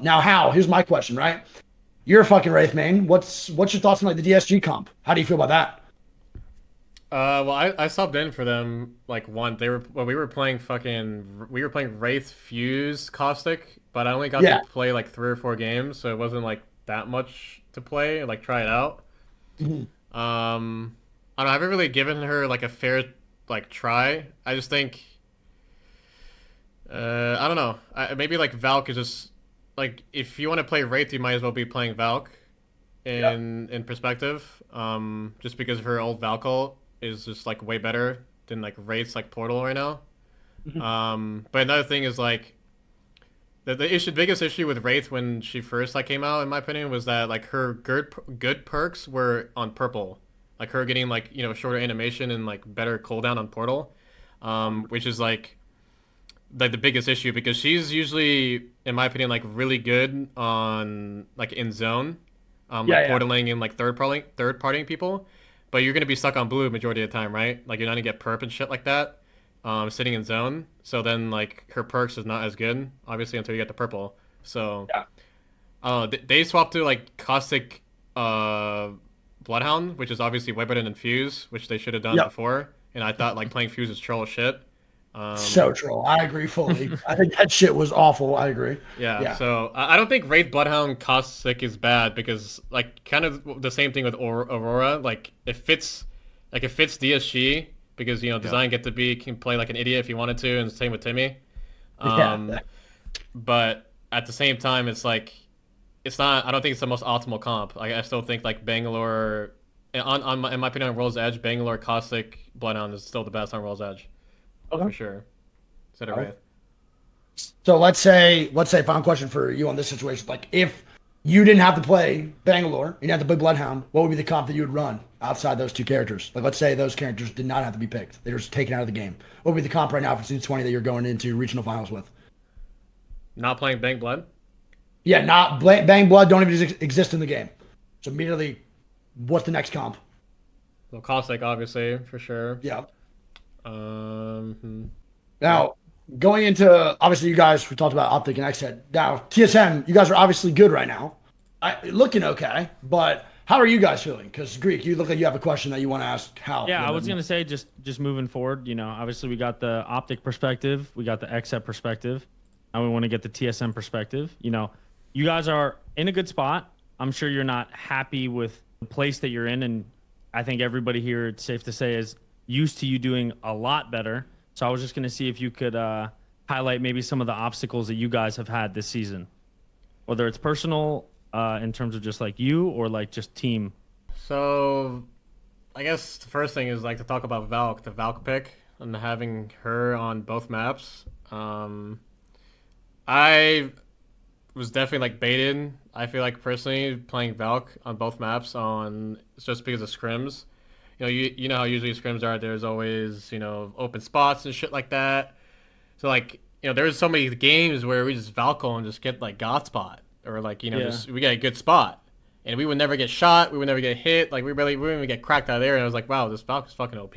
Now, Hal, here's my question, right? You're a fucking Wraith main. What's your thoughts on like the DSG comp? How do you feel about that? Well, I subbed in for them like once. They were we were playing Wraith Fuse Caustic, but I only got to Yeah. play like 3 or 4 games, so it wasn't like that much to play, like try it out. Mhm. I don't know, I haven't really given her like a fair like try. I just think I don't know. Maybe like Valk is just like if you want to play Wraith, you might as well be playing Valk Yeah. in perspective. Just because her old Valk ult is just like way better than like Wraith's like Portal right now. Mhm. But another thing is like the biggest issue with Wraith when she first like came out, in my opinion, was that like her good perks were on purple, like her getting like shorter animation and like better cooldown on Portal, which is like the biggest issue because she's usually, in my opinion, like really good on like in zone, Yeah, like yeah. portaling and like third partying people, but you're gonna be stuck on blue majority of the time, right? Like you're not gonna get perp and shit like that, sitting in zone. So then like her perks is not as good, obviously, until you get the purple. So Yeah. they swapped to like caustic, Bloodhound, which is obviously way better than Fuse, which they should have done Yep. before. And I thought like playing Fuse is troll as shit. So Um, troll. I agree fully. I think that shit was awful. I agree. Yeah, Yeah. so I don't think Wraith Bloodhound Caustic is bad because like kind of the same thing with Aurora. Like it fits DSG because Yeah. Design get to be can play like an idiot if he wanted to, and same with Timmy. Yeah. Um, but at the same time, it's like it's not. I don't think it's the most optimal comp. I still think like Bangalore, in my opinion, on World's Edge, Bangalore Caustic Bloodhound is still the best on World's Edge Okay. for sure. Instead of All right. Wraith. So let's say final question for you on this situation. Like if you didn't have to play Bangalore, you didn't have to play Bloodhound, what would be the comp that you would run outside those two characters? Like let's say those characters did not have to be picked. They're just taken out of the game. What would be the comp right now for Season 20 that you're going into regional finals with? Not playing Bang Blood. Yeah, not Bang Blood don't even exist in the game. So immediately, what's the next comp? Well, Caustic, obviously, for sure. Yeah. Yeah. Now, going into obviously you guys we talked about Optic and Xhead. Now, TSM, you guys are obviously good right now. Looking okay, but how are you guys feeling? Because Greek, you look like you have a question that you want to ask Hal a Yeah, I little bit was more. gonna say just moving forward. Obviously we got the optic perspective, we got the XF perspective. Now we want to get the TSM perspective. You guys are in a good spot. I'm sure you're not happy with the place that you're in, and I think everybody here, it's safe to say, is used to you doing a lot better. So I was just gonna see if you could highlight maybe some of the obstacles that you guys have had this season, whether it's personal, in terms of just like you or like just team. So I guess the first thing is like to talk about Valk, the Valk pick, and having her on both maps. I was definitely like baited. I feel like personally playing Valk on both maps on it's just because of scrims. You know how usually scrims are. There's always open spots and shit like that. So like there's so many games where we just Valko and just get like God spot or like Yeah. just we get a good spot and we would never get shot. We would never get hit. Like we wouldn't even get cracked out of there. And I was like, wow, this Valk is fucking OP,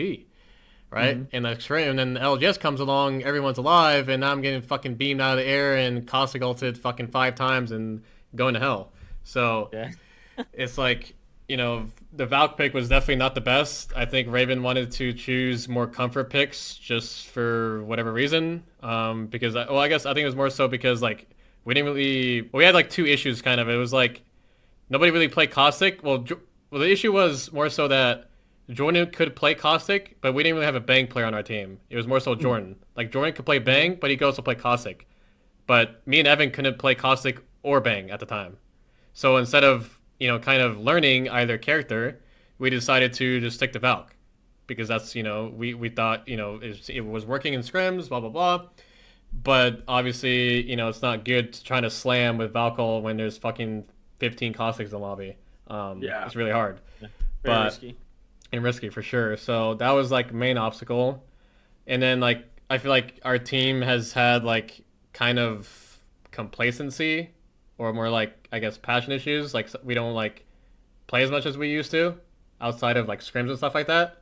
right? Hmm. And then the LGS comes along, everyone's alive, and now I'm getting fucking beamed out of the air and caustic ulted fucking 5 times and going to hell. So Yeah. it's like the Valk pick was definitely not the best. I think Raven wanted to choose more comfort picks just for whatever reason. Because I guess I think it was more so because like we didn't really we had like two issues kind of. It was like nobody really played caustic. Well, the issue was more so that Jordan could play caustic, but we didn't really have a bang player on our team. It was more so Hmm. Jordan. Like Jordan could play bang, but he could also play caustic. But me and Evan couldn't play caustic or bang at the time. So instead of kind of learning either character, we decided to just stick to Valk because that's we thought it was working in scrims, blah blah blah. But obviously it's not good to trying to slam with Valkyl when there's fucking 15 caustics in the lobby. Yeah. It's really hard, Very but risky. and risky for sure. So that was like main obstacle. And then like I feel like our team has had like kind of complacency or more like I guess passion issues. Like we don't like play as much as we used to outside of like scrims and stuff like that.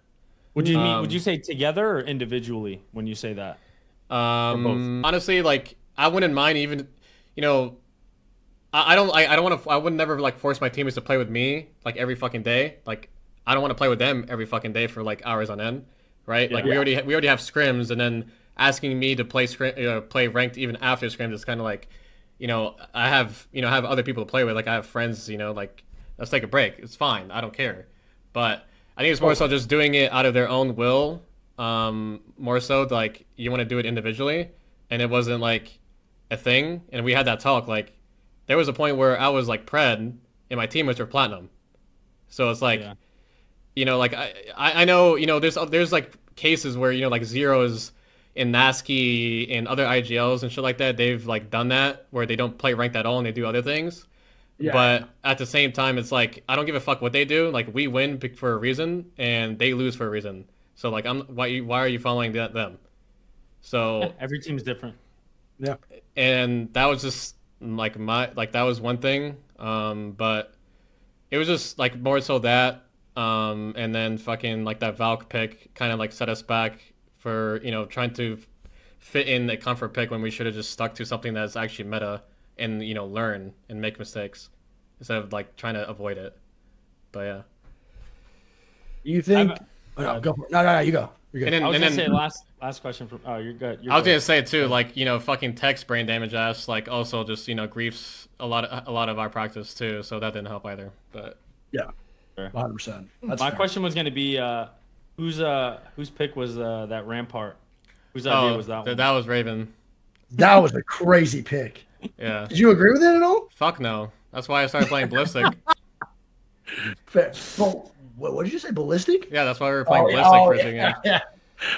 Would you Um, say together or individually when you say that? Or both? honestly, like I wouldn't mind even, you know, I don't want to. I would never like force my teammates to play with me like every fucking day. Like I don't want to play with them every fucking day for like hours on end, right? Like Yeah. we already have scrims, and then asking me to play play ranked even after scrims is kind of like, I have I have other people to play with. Like I have friends, like let's take a break. It's fine. I don't care. But I think it's more so just doing it out of their own will. More so like you want to do it individually, and it wasn't like a thing. And we had that talk like. There was a point where I was like pred and my teammates were platinum. So it's like, like I know, there's like cases where, like zeros in NASCII and other IGLs and shit like that, they've like done that where they don't play ranked at all and they do other things. Yeah. But at the same time, it's like, I don't give a fuck what they do. Like we win for a reason and they lose for a reason. So like, why are you following them? So Every team's different. Yeah. and that was just like that was one thing, but it was just like more so that, and then fucking like that Valk pick kind of like set us back for trying to fit in a comfort pick when we should have just stuck to something that's actually meta and learn and make mistakes instead of like trying to avoid it. But yeah. You think? No, go for it. No, you go. You're good. I was And gonna then say last question from. Oh, you're good. I was gonna say too, like fucking text brain damage ass, like also just griefs a lot of our practice too, so that didn't help either. But Yeah. Sure. 100%. That's My fair. question was gonna be, whose pick was that Rampart? Whose idea was that one? that was Raven. That was a crazy pick. Yeah. Did you agree with it at all? Fuck no. That's why I started playing ballistic. Fair. Well, what did you say? Ballistic? Yeah, that's why we were playing ballistic for a thing. Yeah. yeah.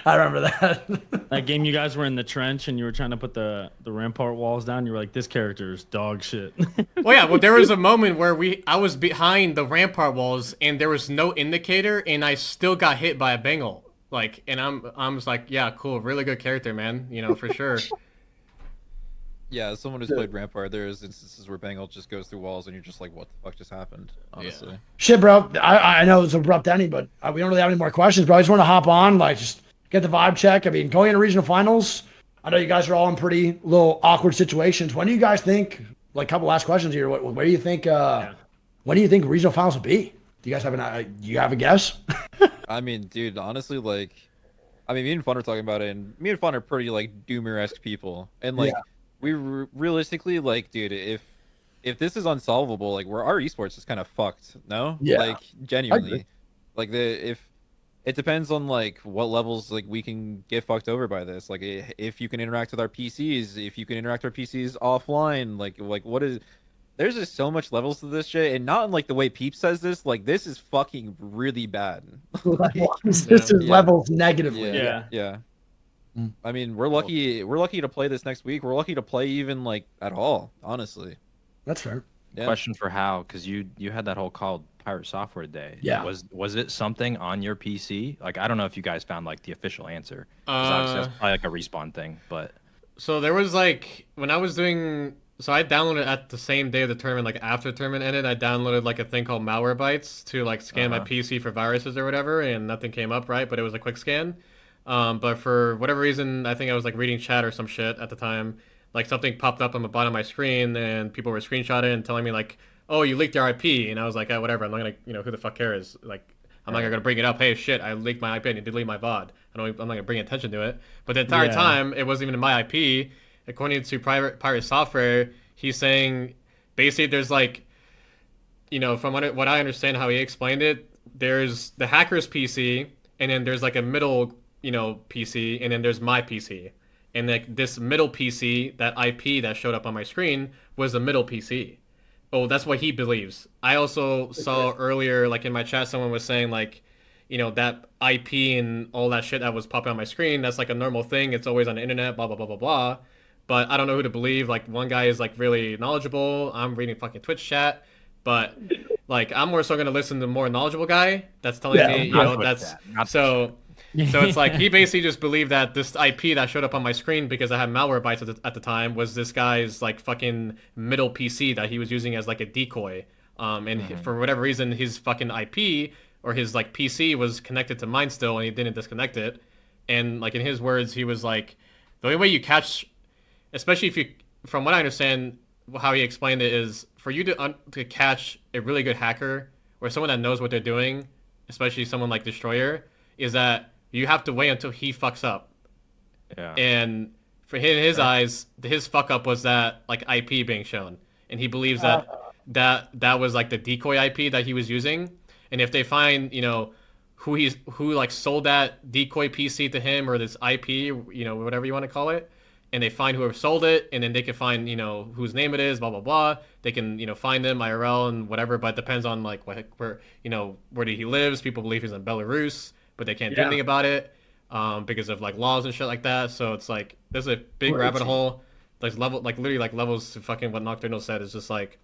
I remember that. That game you guys were in the trench and you were trying to put the Rampart walls down. You were like, this character is dog shit. Well, yeah. Well, there was a moment where I was behind the Rampart walls and there was no indicator, and I still got hit by a Bengal. Like, and I'm just like, yeah, cool, really good character, man. For sure. Yeah, as someone who's played Rampart, there's instances where Bengal just goes through walls and you're just like, what the fuck just happened? Honestly. Shit, bro. I know it's abrupt ending, but we don't really have any more questions, bro. I just want to hop on, like, just get the vibe check. I mean, going into regional finals, I know you guys are all in pretty little awkward situations. When do you guys think, like, a couple last questions here, where do you think, when do you think regional finals will be? Do you guys have you have a guess? I mean, dude, honestly, like, me and Fun are talking about it, and me and Fun are pretty, like, Doomer-esque people. And, like, we realistically, like, dude, if this is unsolvable, like, our esports is kind of fucked, no? Yeah. Like, genuinely. Like, if it depends on, like, what levels, like, we can get fucked over by this. Like, if you can interact with our PCs, if you can interact with our PCs offline, like what is... There's just so much levels to this shit, and not in, like, the way Peep says this. Like, this is fucking really bad. Like, This is levels negatively. Yeah. I mean, we're lucky to play this next week. We're lucky to play even, like, at all, honestly. That's fair. Yeah. Question for Hal, because you had that whole called Pirate Software Day. Yeah. Was it something on your PC? Like, I don't know if you guys found like the official answer. 'Cause obviously that's probably like a respawn thing, but So there was like when I was doing. So I downloaded at the same day of the tournament, like after the tournament ended, I downloaded like a thing called Malwarebytes to like scan my PC for viruses or whatever, and nothing came up, right? But it was a quick scan. But for whatever reason, I think I was like reading chat or some shit at the time. Like something popped up on the bottom of my screen, and people were screenshotting and telling me like, "Oh, you leaked your IP," and I was like, "Whatever. I'm not gonna, who the fuck cares? Like, I'm not gonna bring it up. Hey, shit, I leaked my IP. I need to delete my VOD. I'm not gonna bring attention to it." But the entire time, it wasn't even my IP. According to Pirate Software, he's saying basically there's like, from what I understand how he explained it, there's the hacker's PC, and then there's like a middle, PC, and then there's my PC. And like this middle PC, that IP that showed up on my screen was the middle PC. Oh, that's what he believes. I also saw earlier, like in my chat, someone was saying like, that IP and all that shit that was popping on my screen, that's like a normal thing. It's always on the internet, blah, blah, blah, blah, blah. But I don't know who to believe. Like one guy is like really knowledgeable. I'm reading fucking Twitch chat. But like I'm more so going to listen to the more knowledgeable guy that's telling me, that's... So it's like he basically just believed that this IP that showed up on my screen because I had Malwarebytes at the time was this guy's like fucking middle PC that he was using as like a decoy. And for whatever reason, his fucking IP or his like PC was connected to mine still, and he didn't disconnect it. And like in his words, he was like, the only way you catch, especially if you, from what I understand, how he explained it is for you to catch a really good hacker or someone that knows what they're doing, especially someone like Destroyer, is that you have to wait until he fucks up. Yeah. And for his eyes, his fuck up was that like IP being shown, and he believes that was like the decoy IP that he was using. And if they find who like sold that decoy PC to him or this IP, whatever you want to call it, and they find whoever sold it, and then they can find whose name it is, blah blah blah. They can find them IRL and whatever, but it depends on like where he lives. People believe he's in Belarus, but they can't do anything about it. Because of like laws and shit like that. So it's like there's a big rabbit hole. There's literally levels to fucking what Nocturnal said. Is just like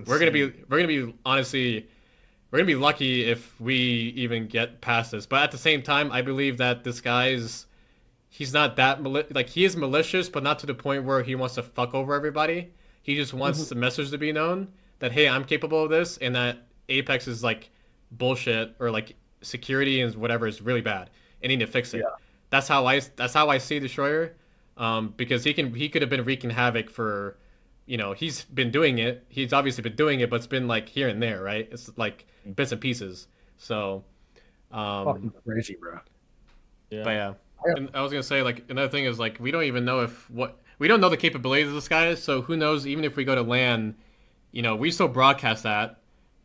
we're gonna be honestly, we're gonna be lucky if we even get past this. But at the same time, I believe that this he's not that he is malicious, but not to the point where he wants to fuck over everybody. He just wants the message to be known that hey, I'm capable of this, and that Apex is like bullshit or like security and whatever is really bad. And need to fix it. Yeah. That's how I see Destroyer, because he could have been wreaking havoc for, he's been doing it. He's obviously been doing it, but it's been like here and there, right? It's like bits and pieces. So, fucking crazy, bro. Yeah. But yeah, and I was gonna say like another thing is like we don't even know we don't know the capabilities of this guy. So who knows? Even if we go to LAN, we still broadcast that.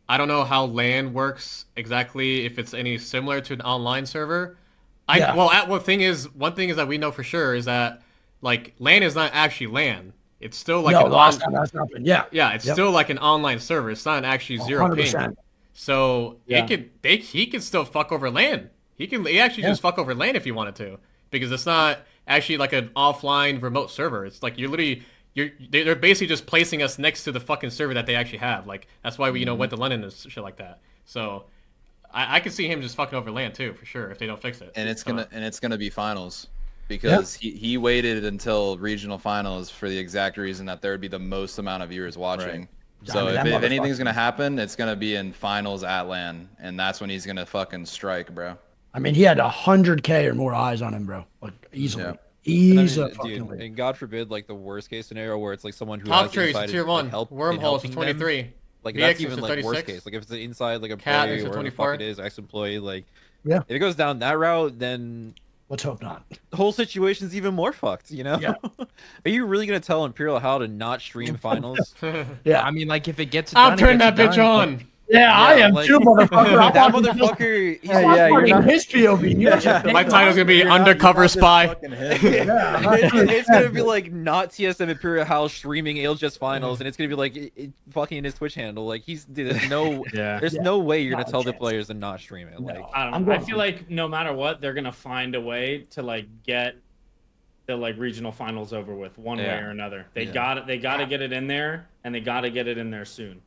I don't know how LAN works exactly. If it's any similar to an online server. One thing is that we know for sure is that like LAN is not actually LAN. It's still like it's still like an online server. It's not actually 0 ping. So he could still fuck over LAN. He actually just fuck over LAN if he wanted to, because it's not actually like an offline remote server. It's like they're basically just placing us next to the fucking server that they actually have. Like that's why we went to London and shit like that. So. I could see him just fucking over LAN too, for sure, if they don't fix it. And it's gonna be finals, because he waited until regional finals for the exact reason that there would be the most amount of viewers watching. Right. So if anything's gonna happen, it's gonna be in finals at LAN, and that's when he's gonna fucking strike, bro. I mean, he had 100K or more eyes on him, bro, like easily. Yeah. Easily. Dude, and God forbid, like the worst case scenario where it's like someone who top has trees, inside tier 1 help wormholes to 23. Them. Like VX that's even like 36. worst case. Like if it's an inside like employee or whatever the fuck it is, ex-employee, like if it goes down that route, then let's hope not. The whole situation's even more fucked, Yeah. Are you really gonna tell ImperialHal to not stream finals? Yeah, I mean, like if it gets I'll turn that bitch on. Yeah, I am too, motherfucker. That motherfucker. You're not his POV. My title's gonna be undercover spy. It's gonna be like not TSM ImperialHal streaming ALGS finals, and it's gonna be like fucking in his Twitch handle. Like there's no way you're gonna tell the players to not stream it. Like I don't know. I feel like no matter what, they're gonna find a way to like get the like regional finals over with one way or another. They got it. They got to get it in there, and they got to get it in there soon.